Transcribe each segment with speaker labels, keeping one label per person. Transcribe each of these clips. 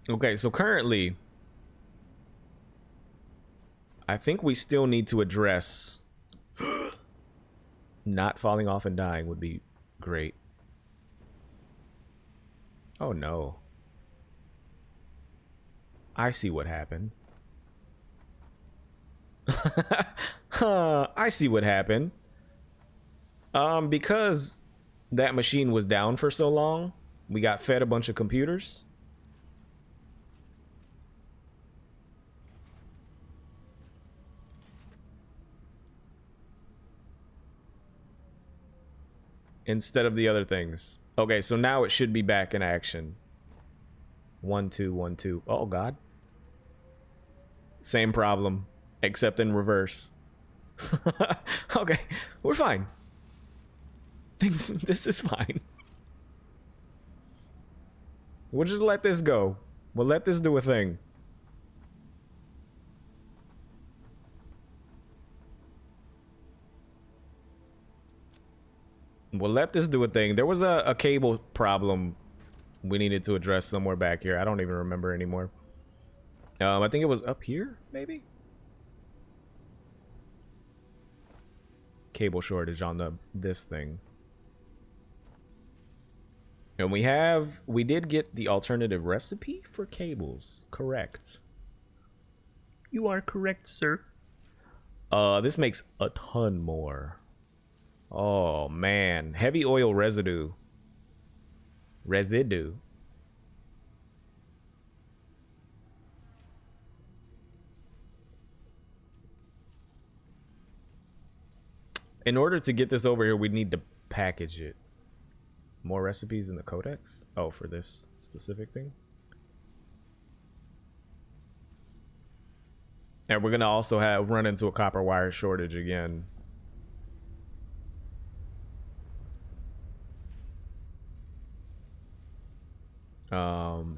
Speaker 1: Okay, so currently, I think we still need to address not falling off and dying would be great. Oh no. I see what happened. I see what happened. Because that machine was down for so long, we got fed a bunch of computers. Instead of the other things. Okay, so now it should be back in action. 1 2 1 2. Oh god. Same problem, except in reverse. Okay, we're fine. This is fine. We'll just let this go. We'll let this do a thing. We'll let this do a thing. There was a cable problem we needed to address somewhere back here. I don't even remember anymore. I think it was up here, maybe? Cable shortage on this thing. And we did get the alternative recipe for cables. Correct. You are correct, sir. This makes a ton more. Oh man, heavy oil residue. In order to get this over here, we need to package it. More recipes in the codex? Oh, for this specific thing? And we're gonna also run into a copper wire shortage again.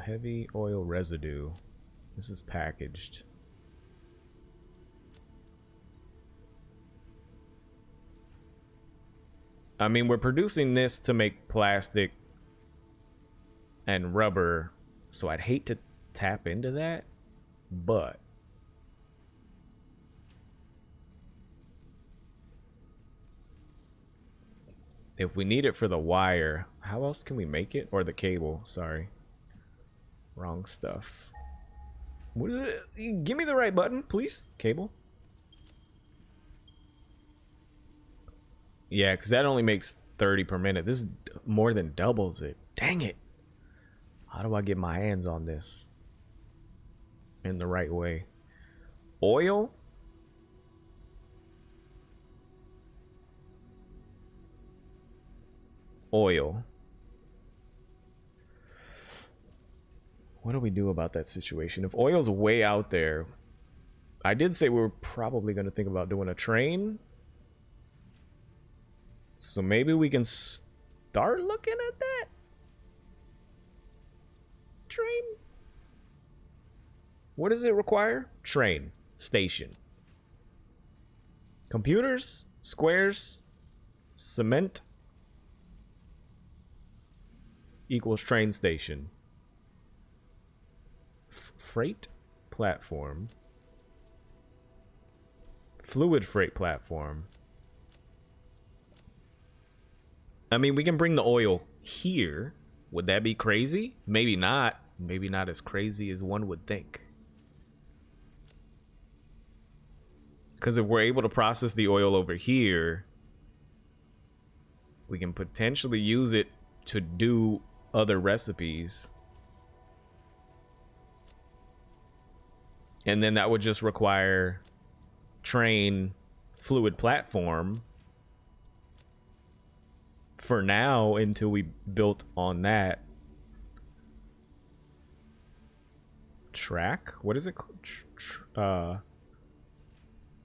Speaker 1: Heavy oil residue. This is packaged. I mean, we're producing this to make plastic and rubber, so I'd hate to tap into that, but if we need it for the wire, how else can we make it? Or the cable, sorry. Wrong stuff. Give me the right button, please. Cable. Yeah, because that only makes 30 per minute. This more than doubles it. Dang it. How do I get my hands on this in the right way? Oil? Oil. What do we do about that situation? If oil's way out there, I did say we were probably going to think about doing a train. So maybe we can start looking at that train. What does it require? Train station. Computers, squares, cement equals train station. Freight platform. Fluid freight platform. I mean, we can bring the oil here. Would that be crazy? Maybe not. Maybe not as crazy as one would think. Because if we're able to process the oil over here, we can potentially use it to do other recipes. And then that would just require train fluid platform for now until we built on that. Track? What is it called?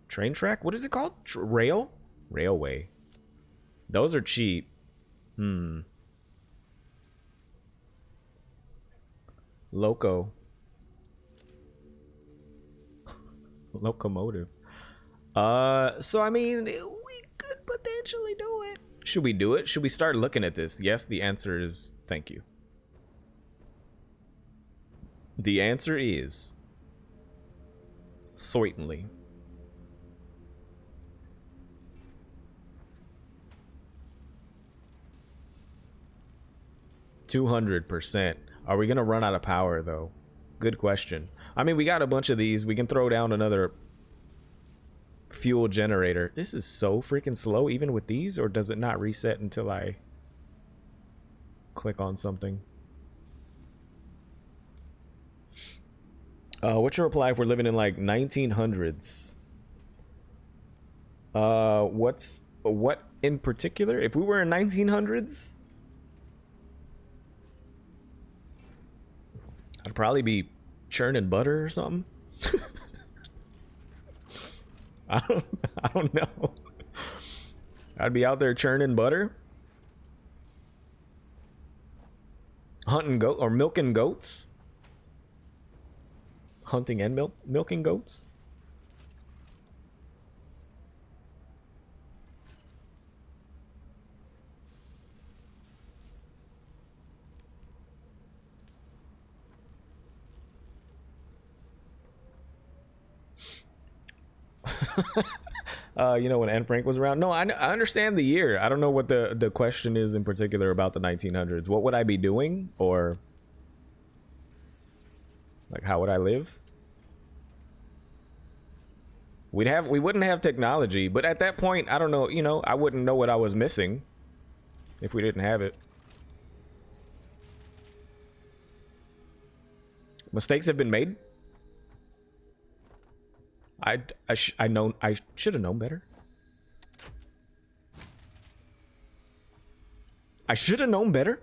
Speaker 1: Train track? What is it called? Rail? Railway. Those are cheap. Loco. Locomotive. So I mean, we could potentially do it. Should we do it? Should we start looking at this? Yes, the answer is thank you. The answer is certainly. 200%. Are we gonna run out of power though? Good question. I mean, we got a bunch of these. We can throw down another fuel generator. This is so freaking slow even with these, or does it not reset until I click on something? What's your reply if we're living in like 1900s? What in particular? If we were in 1900s, I'd probably be churning butter or something. I don't know. I'd be out there churning butter, hunting goat or milking goats, hunting and milking goats. You know, when Anne Frank was around. No, I understand the year. I don't know what the question is in particular about the 1900s. What would I be doing, or like how would I live? We wouldn't have technology, but at that point, I don't know. You know, I wouldn't know what I was missing if we didn't have it. Mistakes have been made. I should have known better. I should have known better.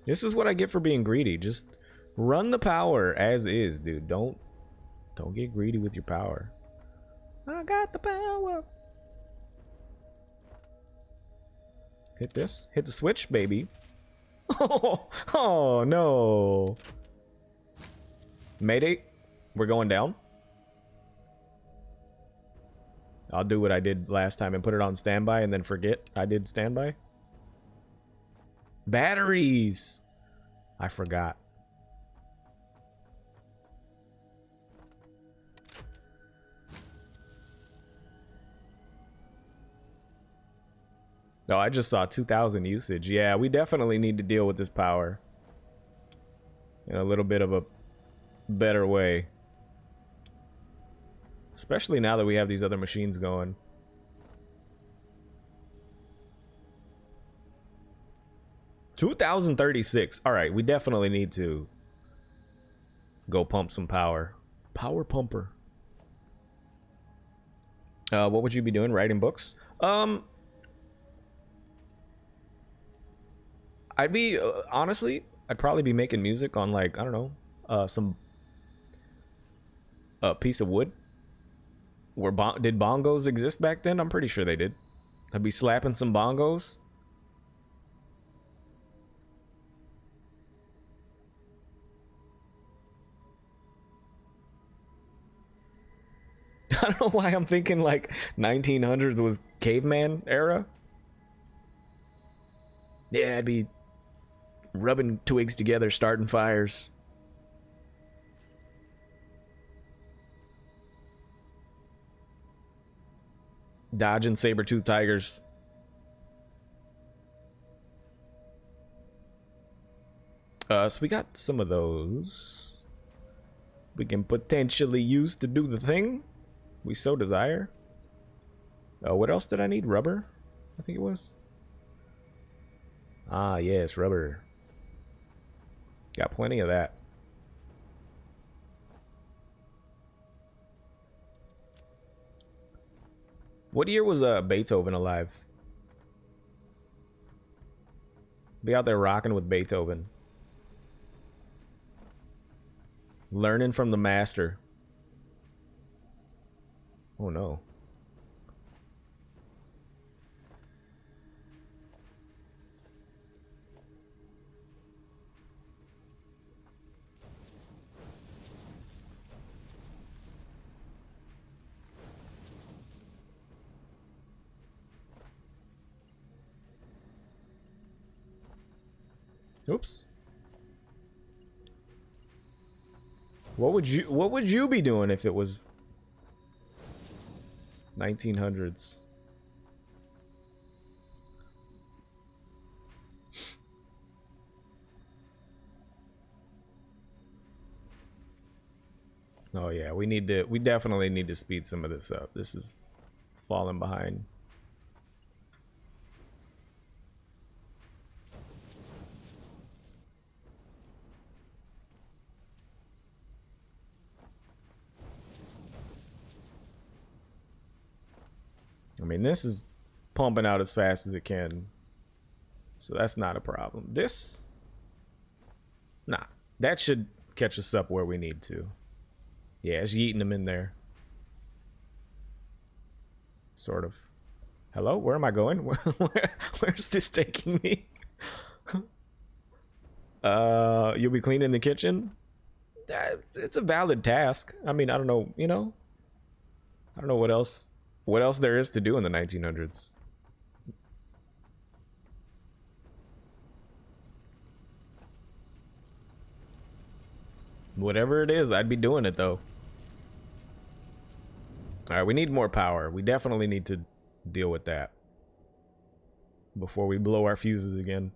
Speaker 1: This is what I get for being greedy. Just run the power as is, dude. Don't get greedy with your power. I got the power. Hit this. Hit the switch, baby. Oh no. Mayday, we're going down. I'll do what I did last time and put it on standby and then forget I did standby. Batteries! I forgot. No, I just saw 2,000 usage. Yeah, we definitely need to deal with this power in a little bit of a better way. Especially now that we have these other machines going. $2,036. Alright, we definitely need to go pump some power. Power pumper. What would you be doing? Writing books? I'd be, honestly, I'd probably be making music on, like, I don't know, some piece of wood. Did bongos exist back then? I'm pretty sure they did. I'd be slapping some bongos. I don't know why I'm thinking like 1900s was caveman era. Yeah, I'd be rubbing twigs together, starting fires. Dodging saber-tooth tigers. So we got some of those. We can potentially use to do the thing we so desire. What else did I need? Rubber? I think it was. Ah, yes, rubber. Got plenty of that. What year was Beethoven alive? Be out there rocking with Beethoven. Learning from the master. Oh no. Oops. What would you be doing if it was 1900s? Oh yeah, we definitely need to speed some of this up. This is falling behind. I mean, this is pumping out as fast as it can. So that's not a problem. This, nah, that should catch us up where we need to. Yeah, it's yeeting them in there. Sort of. Hello, where am I going? Where's this taking me? You'll be cleaning the kitchen? It's a valid task. I mean, I don't know, you know? I don't know what else there is to do in the 1900s. Whatever it is, I'd be doing it though. All right, we need more power. We definitely need to deal with that before we blow our fuses again.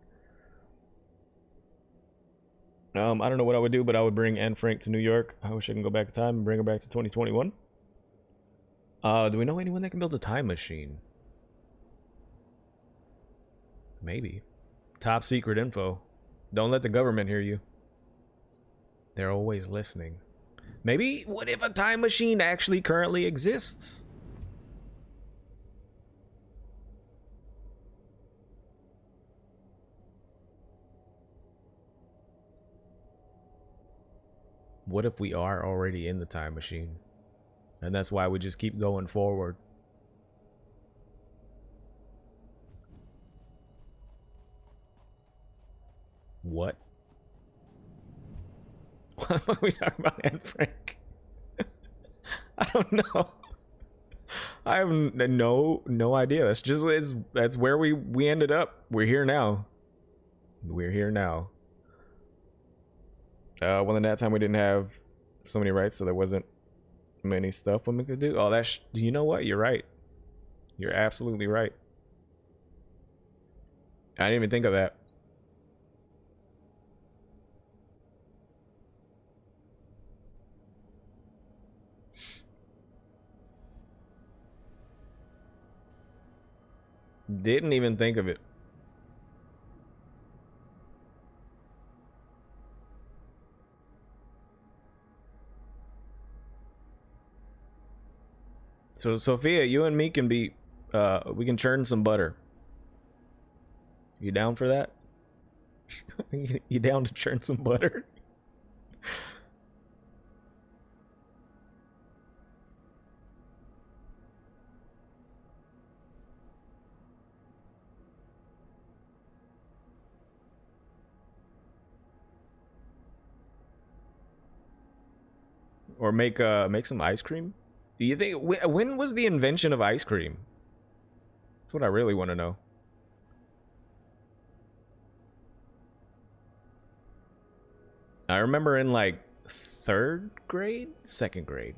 Speaker 1: I don't know what I would do, but I would bring Anne Frank to New York. I wish I can go back in time and bring her back to 2021. Do we know anyone that can build a time machine? Maybe. Top secret info. Don't let the government hear you. They're always listening. Maybe, what if a time machine actually currently exists? What if we are already in the time machine? And that's why we just keep going forward. What? What are we talking about, Anne Frank? I don't know. I have no idea. That's where we ended up. We're here now. We're here now. Well, in that time we didn't have so many rights, so there wasn't many stuff women could do. Oh, you know what? You're right. You're absolutely right. I didn't even think of that. Didn't even think of it. So Sophia, you and me can be we can churn some butter. You down for that? You down to churn some butter? Or make some ice cream? Do you think when was the invention of ice cream? That's what I really want to know. I remember in like 3rd grade, 2nd grade,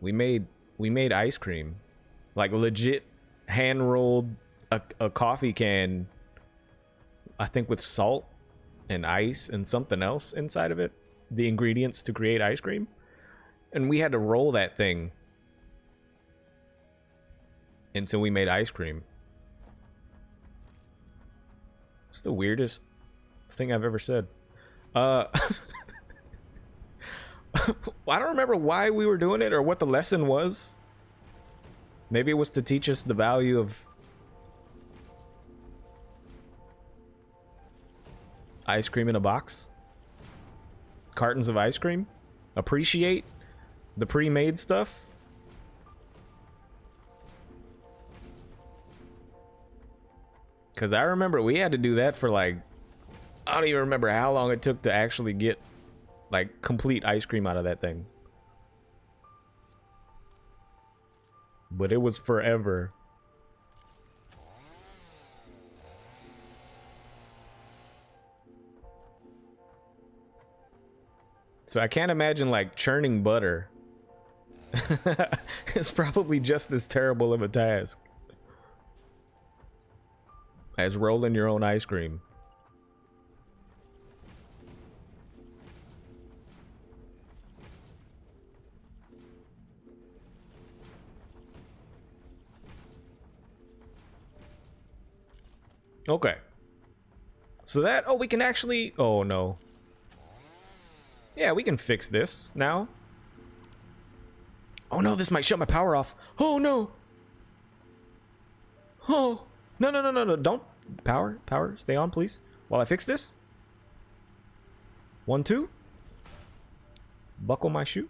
Speaker 1: we made ice cream, like legit hand rolled a coffee can, I think with salt and ice and something else inside of it, the ingredients to create ice cream, and we had to roll that thing until we made ice cream. It's the weirdest thing I've ever said. I don't remember why we were doing it or what the lesson was. Maybe it was to teach us the value of ice cream in a box. Cartons of ice cream. Appreciate the pre-made stuff. Because I remember we had to do that for like, I don't even remember how long it took to actually get like complete ice cream out of that thing. But it was forever. So I can't imagine like churning butter. It's probably just as terrible of a task as rolling your own ice cream. Okay. So that, oh, we can actually, oh no. Yeah, we can fix this now. Oh no, this might shut my power off. Oh no. Oh, no, no, no, no, no, don't. Power, stay on, please. While I fix this. 1, 2. Buckle my shoe.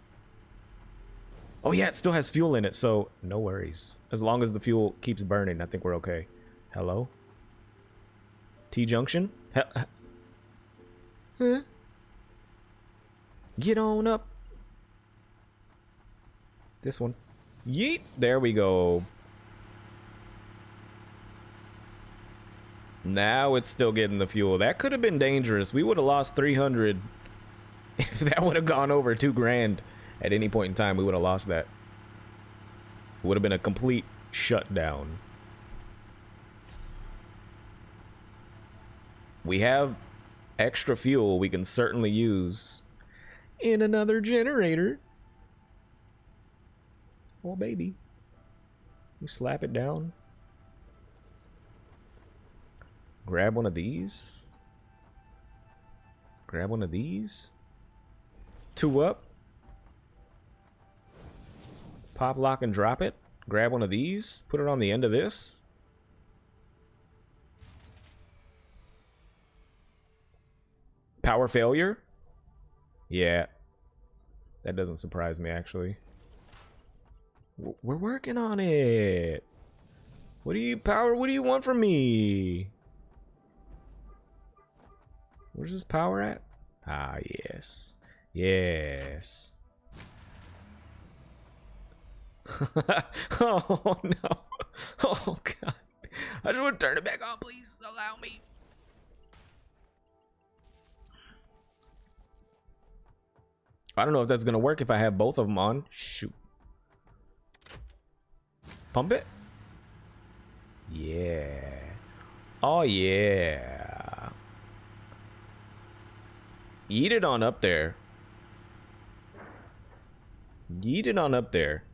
Speaker 1: Oh yeah, it still has fuel in it, so no worries. As long as the fuel keeps burning, I think we're okay. Hello? T-junction? Huh? Get on up. This one. Yeet! There we go. Now it's still getting the fuel. That could have been dangerous. We would have lost 300 if that would have gone over 2 grand at any point in time. We would have lost that. It would have been a complete shutdown. We have extra fuel we can certainly use in another generator. Oh, baby. You slap it down. Grab one of these. Grab one of these. 2 up. Pop, lock, and drop it. Grab one of these. Put it on the end of this. Power failure? Yeah. That doesn't surprise me, actually. We're working on it. What do you want from me? Where's this power at? Ah, yes. Yes. Oh, no. Oh, God. I just want to turn it back on, please. Allow me. I don't know if that's going to work if I have both of them on. Shoot. Pump it. Yeah. Oh, yeah. Eat it on up there. Eat it on up there.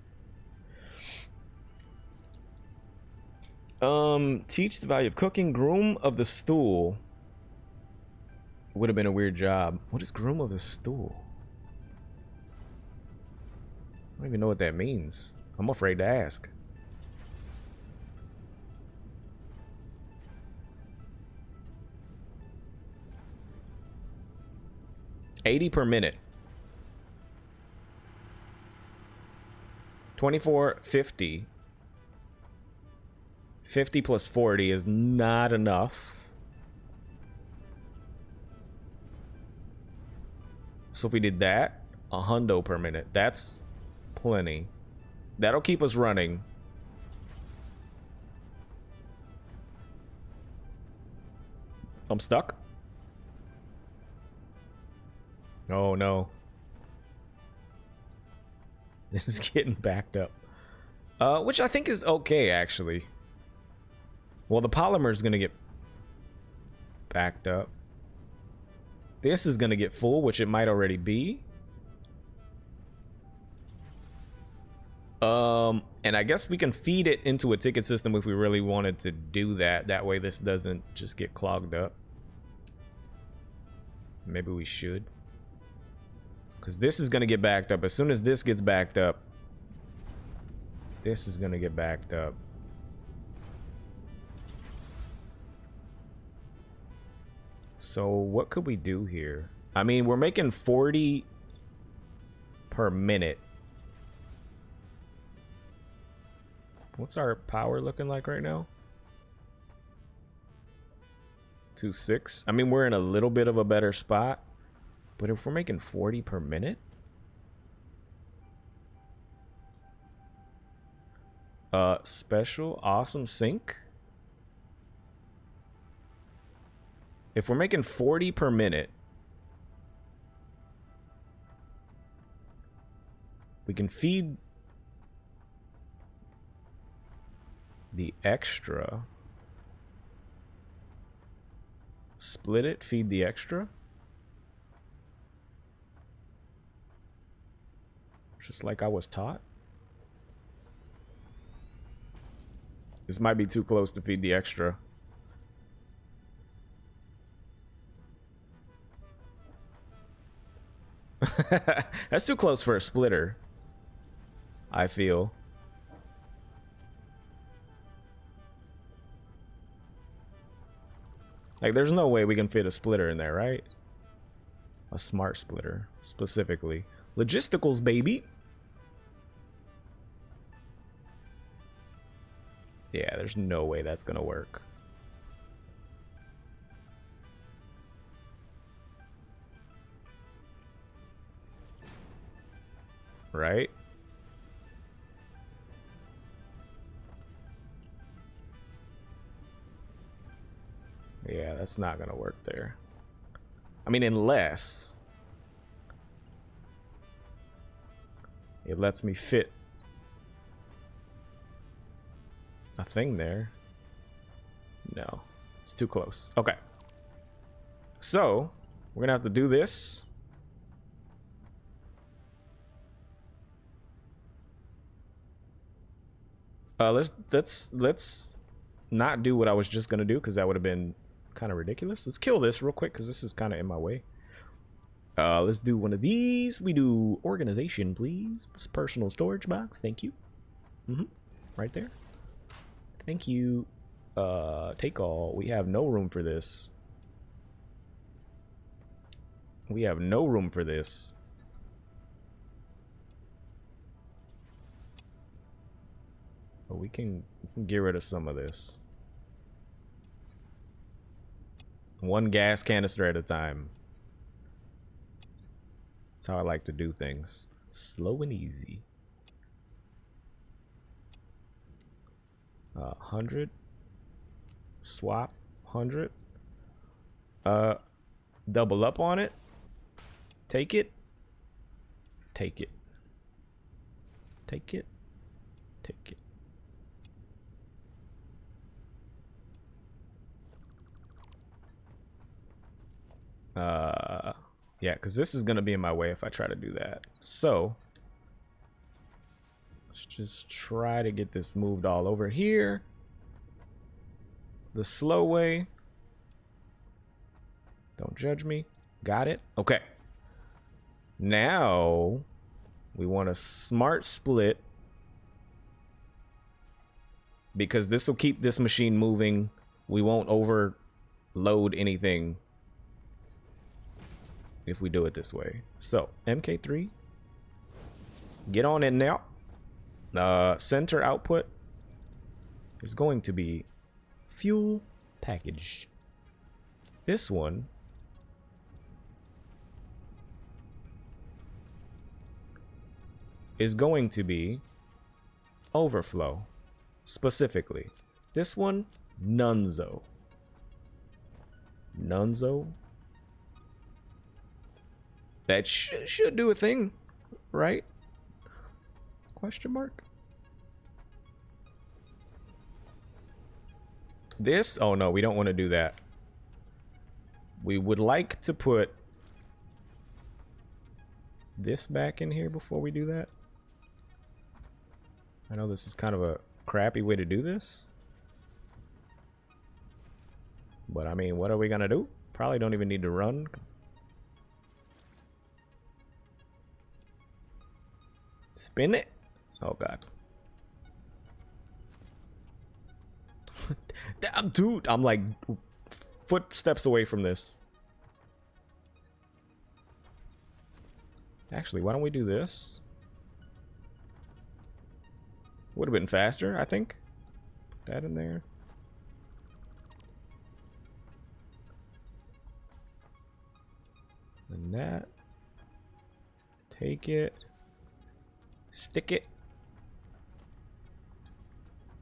Speaker 1: Teach the value of cooking. Groom of the stool. Would have been a weird job. What is groom of the stool? I don't even know what that means. I'm afraid to ask. $80 per minute. 24.50. 50 plus 40 is not enough. So if we did that, $100 per minute. That's plenty. That'll keep us running. I'm stuck. Oh no. This is getting backed up. Which I think is okay, actually. Well, the polymer is gonna get backed up. This is gonna get full, which it might already be. And I guess we can feed it into a ticket system if we really wanted to do that. That way this doesn't just get clogged up. Maybe we should. Because this is gonna get backed up. As soon as this gets backed up, this is gonna get backed up. So what could we do here? I mean, we're making 40 per minute. What's our power looking like right now? 2.6. I mean, we're in a little bit of a better spot. But if we're making 40 per minute? Special awesome sink. If we're making 40 per minute, can feed the extra. Split it, feed the extra. Just like I was taught. This might be too close to feed the extra. That's too close for a splitter, I feel. Like, there's no way we can fit a splitter in there, right? A smart splitter, specifically. Logisticals, baby. Yeah, there's no way that's gonna work. Right? Yeah, that's not gonna work there. I mean, unless it lets me fit a thing there. No, it's too close. Okay. So, we're gonna have to do this. Let's not do what I was just gonna do, because that would have been kind of ridiculous. Let's kill this real quick, because this is kind of in my way. Let's do one of these. We do organization, please. Personal storage box. Thank you. Right there. Thank you. Take all. We have no room for this. We have no room for this. But we can get rid of some of this. One gas canister at a time. That's how I like to do things. Slow and easy. 100. Swap. 100. Double up on it. Take it. Take it. Take it. Take it. Yeah, because this is gonna be in my way if I try to do that. So let's just try to get this moved all over here the slow way. Don't judge me. Got it. Okay, now we want a smart split, because this will keep this machine moving. We won't overload anything if we do it this way. So MK3, get on in now. Center output is going to be fuel package. This one is going to be overflow, specifically. This one, nunzo. Nunzo. That should do a thing, right? Question mark. This, oh no, we don't want to do that. We would like to put this back in here before we do that. I know this is kind of a crappy way to do this, but I mean, what are we gonna do? Probably don't even need to run. Spin it. Oh god. Damn, dude, I'm like footsteps away from this. Actually, why don't we do this? Would have been faster, I think. Put that in there. And that. Take it. Stick it.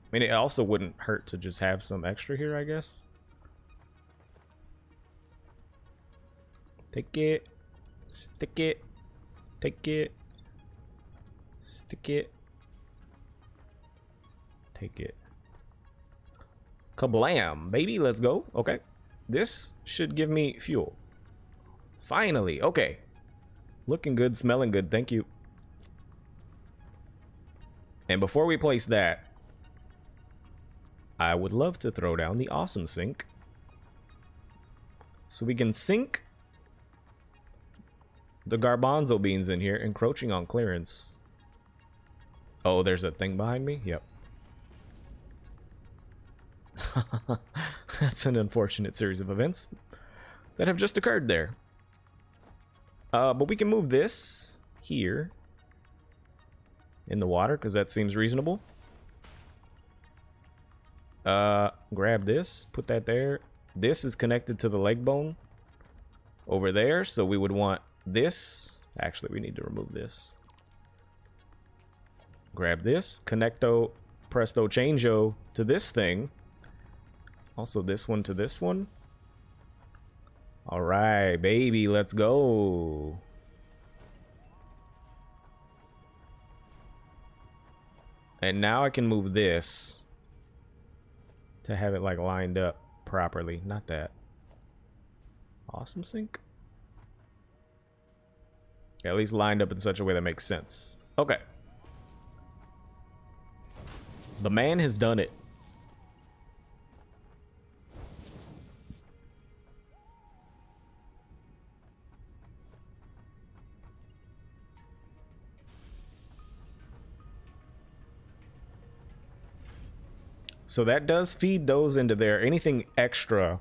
Speaker 1: I mean, it also wouldn't hurt to just have some extra here, I guess. Take it. Stick it. Take it. Stick it. Take it. Kablam, baby, let's go. Okay. This should give me fuel. Finally, okay. Looking good, smelling good, thank you. And before we place that, I would love to throw down the awesome sink. So we can sink the garbanzo beans in here, encroaching on clearance. Oh, there's a thing behind me? Yep. That's an unfortunate series of events that have just occurred there. But we can move this here in the water because that seems reasonable. Grab this, put that there. This is connected to the leg bone over there, so we would want this. Actually, we need to remove this. Grab this, connecto, presto, changeo to this thing. Also this one to this one. All right, baby, let's go. And now I can move this to have it like lined up properly. Not that. Awesome sink. At least lined up in such a way that makes sense. Okay. The man has done it. So that does feed those into there. Anything extra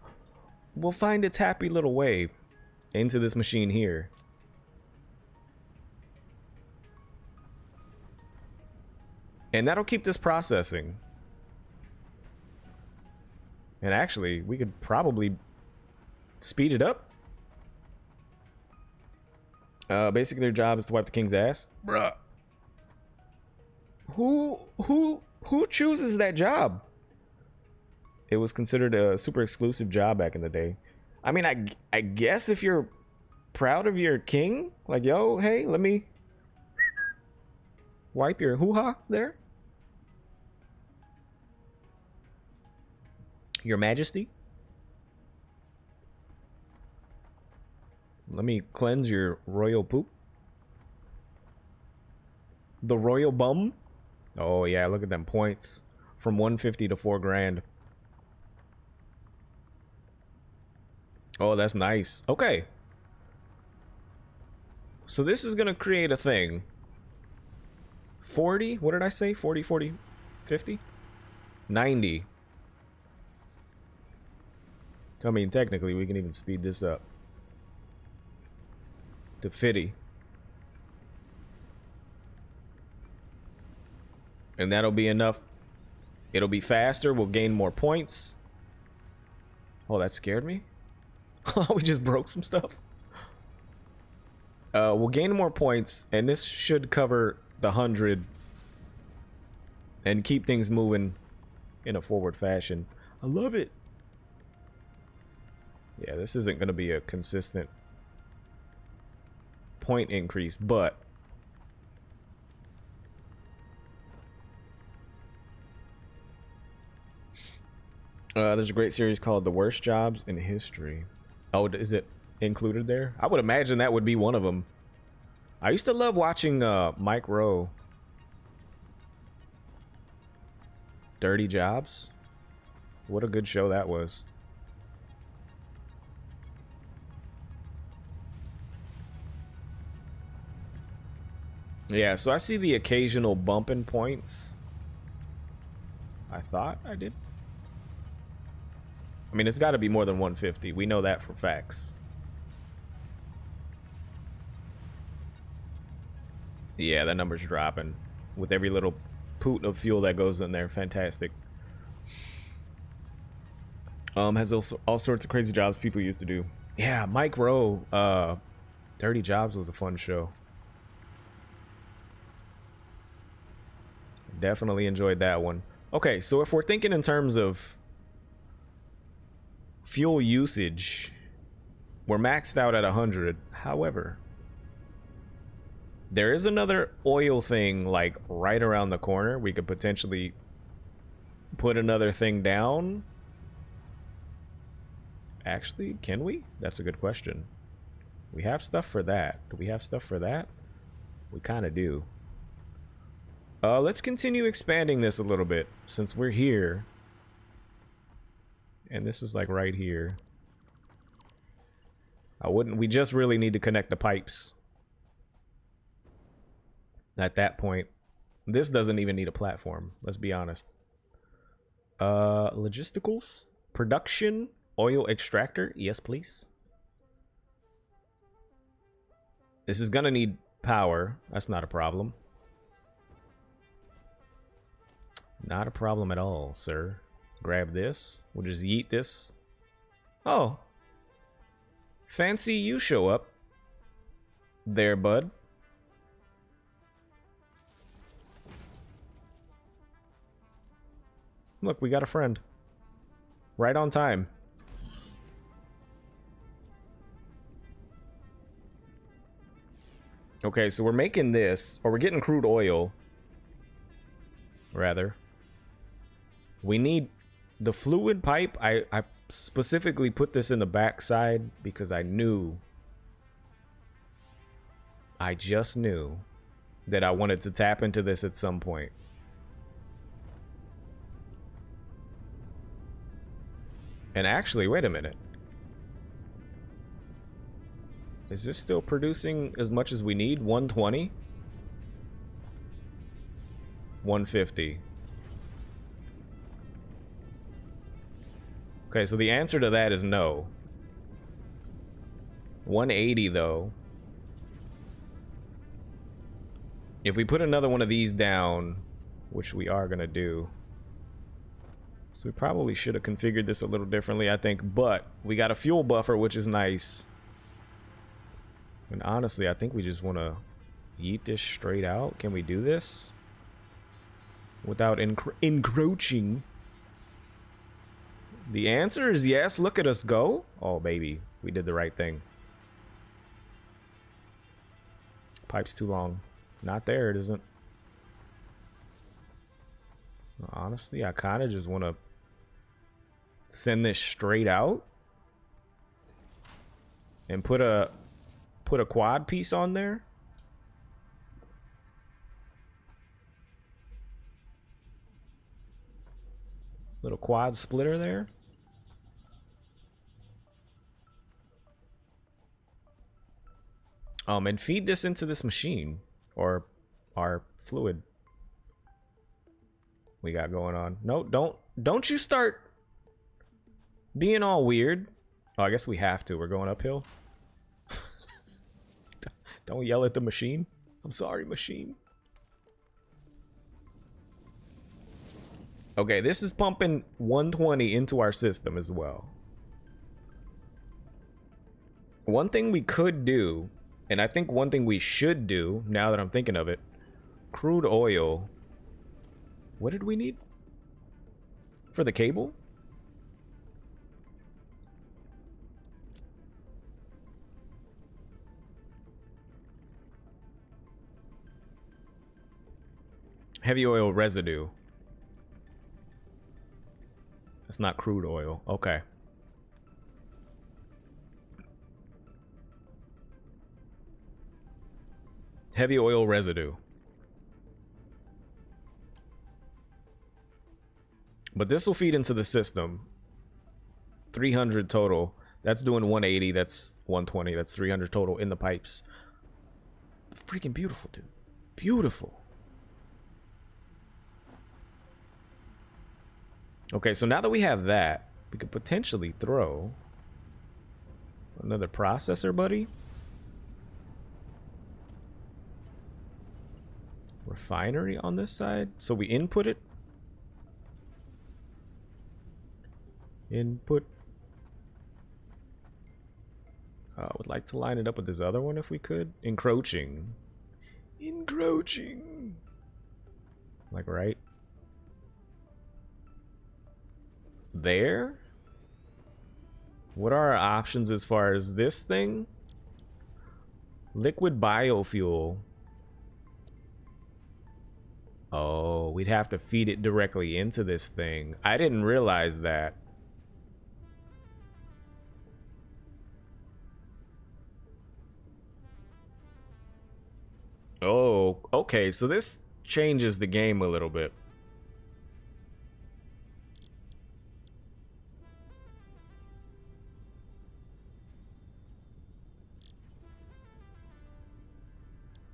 Speaker 1: will find its happy little way into this machine here. And that'll keep this processing. And actually, we could probably speed it up. Basically, their job is to wipe the king's ass. Bruh. Who chooses that job? It was considered a super exclusive job back in the day. I mean, I guess if you're proud of your king, like, yo, hey, let me wipe your hoo-ha there. Your Majesty. Let me cleanse your royal poop. The royal bum. Oh yeah, look at them points. From 150 to 4 grand. Oh, that's nice. Okay. So this is gonna create a thing. 40, what did I say? 40, 40, 50? 90. I mean, technically, we can even speed this up to 50. And that'll be enough. It'll be faster. We'll gain more points. Oh, that scared me. We just broke some stuff. We'll gain more points, and this should cover the 100 and keep things moving in a forward fashion. I love it. Yeah, this isn't going to be a consistent point increase, but there's a great series called The Worst Jobs in History. Oh, is it included there? I would imagine that would be one of them. I used to love watching Mike Rowe. Dirty Jobs. What a good show that was. Yeah, so I see the occasional bump in points. I thought I did. I mean, it's got to be more than 150. We know that for facts. Yeah, that number's dropping with every little poot of fuel that goes in there. Fantastic. Has all sorts of crazy jobs people used to do. Yeah, Mike Rowe. Dirty Jobs was a fun show. Definitely enjoyed that one. Okay, so if we're thinking in terms of fuel usage, we're maxed out at 100. However, There is another oil thing like right around the corner. We could potentially put another thing down. Actually, can we? That's a good question. We have stuff for that. Do we have stuff for that? We kind of do. Let's continue expanding this a little bit since we're here. And this is like right here. We just really need to connect the pipes. At that point, this doesn't even need a platform. Let's be honest. Logisticals, production, oil extractor. Yes, please. This is gonna need power. That's not a problem. Not a problem at all, sir. Grab this. We'll just yeet this. Oh. Fancy you show up. There, bud. Look, we got a friend. Right on time. Okay, so we're making this, or we're getting crude oil. Rather. We need the fluid pipe. I specifically put this in the backside because I just knew that I wanted to tap into this at some point. And actually, wait a minute. Is this still producing as much as we need? 120? 150. Okay, so the answer to that is no. 180 though. If we put another one of these down, which we are gonna do. So we probably should have configured this a little differently, I think, but we got a fuel buffer, which is nice. And honestly, I think we just want to yeet this straight out. Can we do this without encroaching? The answer is yes. Look at us go. Oh, baby. We did the right thing. Pipe's too long. Not there, it isn't. Honestly, I kind of just want to send this straight out and put a quad piece on there. Little quad splitter there. And feed this into this machine or our fluid we got going on. No, don't you start being all weird. Oh, I guess we have to. We're going uphill. Don't yell at the machine. I'm sorry, machine. Okay, this is pumping 120 into our system as well. One thing we could do, and I think one thing we should do, now that I'm thinking of it, crude oil. What did we need? For the cable? Heavy oil residue. That's not crude oil. Okay. Heavy oil residue. But this will feed into the system. 300 total. That's doing 180. That's 120. That's 300 total in the pipes. Freaking beautiful, dude. Beautiful. Okay, so now that we have that, we could potentially throw another processor, buddy. Refinery on this side. So we input it. Input. I would like to line it up with this other one if we could. Encroaching. Encroaching. Like right there. What are our options as far as this thing? Liquid biofuel. Oh, we'd have to feed it directly into this thing. I didn't realize that. Oh, okay. So this changes the game a little bit.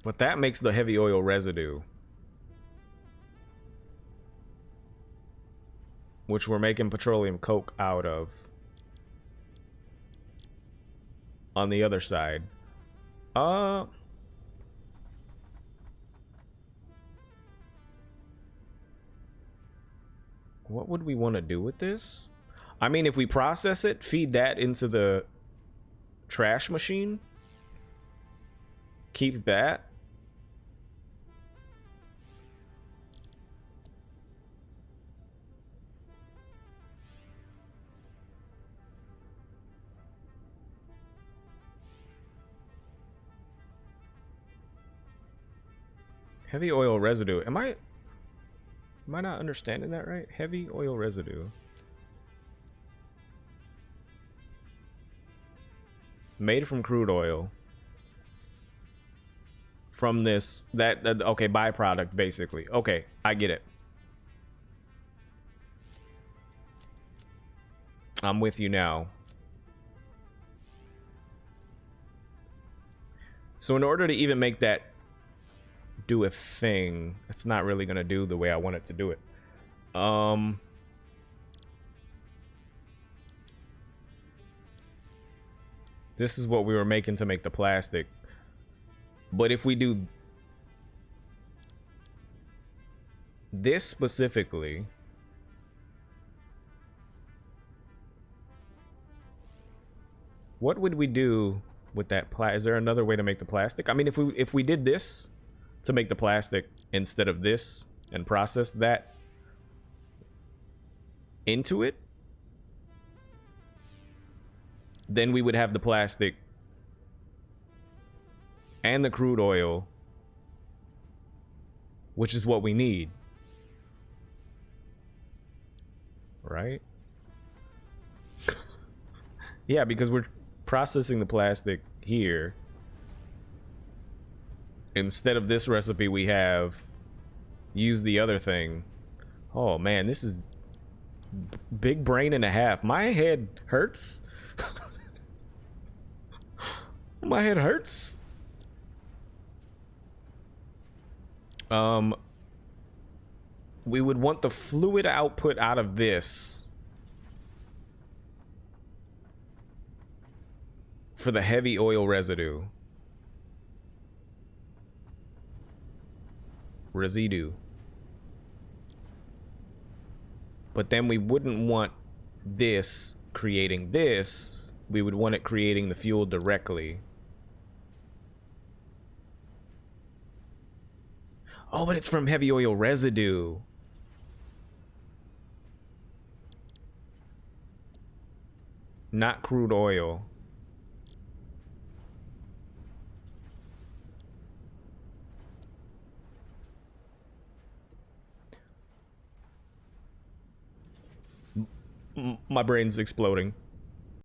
Speaker 1: But that makes the heavy oil residue, which we're making petroleum coke out of on the other side. Uh, what would we want to do with this? I mean, if we process it, feed that into the trash machine, keep that. Heavy oil residue. Am I not understanding that right? Heavy oil residue. Made from crude oil. From this, okay, byproduct, basically. Okay, I get it. I'm with you now. So in order to even make that do a thing, it's not really gonna do the way I want it to do it. This is what we were making to make the plastic. But if we do this specifically, what would we do with that is there another way to make the plastic? I mean, if we did this to make the plastic instead of this and process that into it, then we would have the plastic and the crude oil, which is what we need. Right? Yeah, because we're processing the plastic here. Instead of this recipe, we have use the other thing. Oh man, this is big brain and a half. My head hurts. My head hurts. We would want the fluid output out of this for the heavy oil residue. But then we wouldn't want this creating this. We would want it creating the fuel directly. Oh, but it's from heavy oil residue. Not crude oil. My brain's exploding.